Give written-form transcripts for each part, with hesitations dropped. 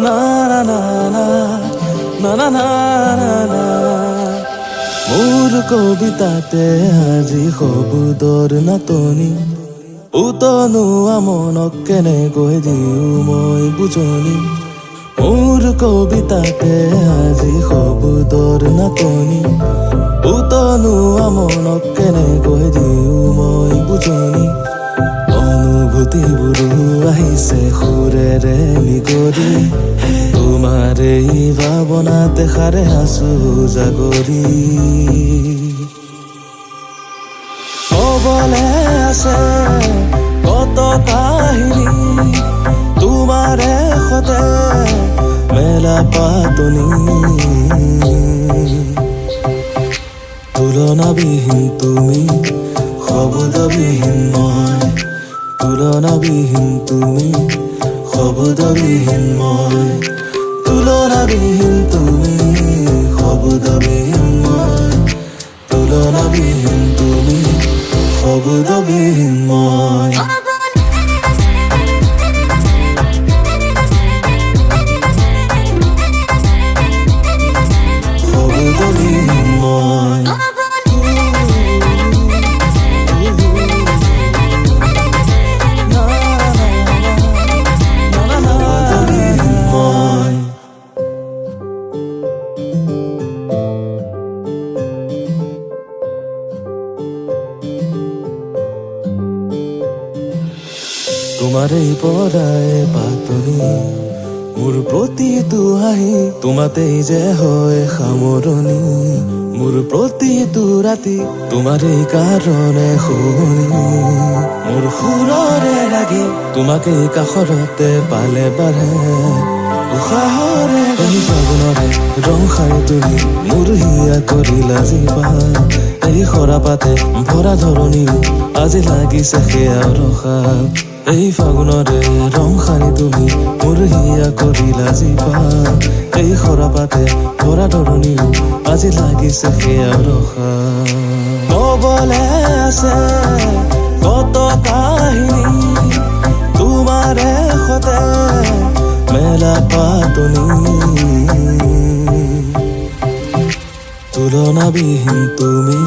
না না না না না না না না না মোৰ কবিতাতে আজি শব্দৰ নাটনি উতনুৱা মনক কেনেকৈ দিওঁ মই বুজনি মোৰ কবিতাতে আজি শব্দৰ নাটনি উতনুৱা মনক কেনেকৈ দিওঁ মই বুজনি অনুভূতিবোৰো আহিছে সুৰেৰে নিগৰি তোমাৰ এই ভাৱনাতে সাৰে আছো জাগৰি ক'বলে আছে কত কাহিনী তোমাৰে সতে মেলা পাতনি তুলনাবিহীন তুমি শব্দবিহীন মই তুলনাবিহীন তুমি শব্দবিহীন মই তুলনাবিহীন তুমি শব্দবিহীন মই তুলনাবিহীন তুমি শব্দবিহীন মই শব্দবিহীন মই তোমাৰ এই পৰাই পাতনি মোৰ প্ৰতিটো হাঁহি তোমাতেই যে হয় সামৰণি মোৰ প্ৰতিটো ৰাতি তোমাৰ এই কাৰণে শুনি মোৰ সুৰৰে লাগি তোমাকে কাষৰতে পালে বাঢ়ে উশাহৰে এই ফাগুনৰে ৰং সাৰি তুলি মোৰ হিয়া কৰিলা জীৱা এই সৰাপাতে ভৰা ধৰণি আজি লাগিছে সেয়া ৰখা এই ফাগুনৰে ৰং সাৰি তুমি মোৰ হিয়া কৰিলা জীৱা এই সৰাপাতে ভৰা ধৰণি আজি লাগিছে সেয়া ৰখা ক'বলে আছে কত কাহিনী তোমাৰে সতে মেলা পাতনি তুলনাবিহীন তুমি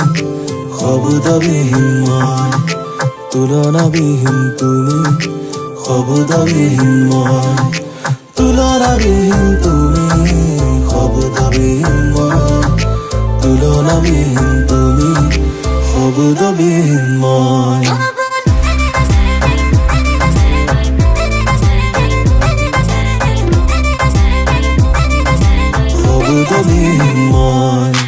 শব্দবিহীন মই তুলনাবিহীন তুমি শব্দবিহীন মই তুলনাবিহীন তুমি শব্দবিহীন মই তুলনাবিহীন তুমি শব্দবিহীন মই শব্দবিহীন মই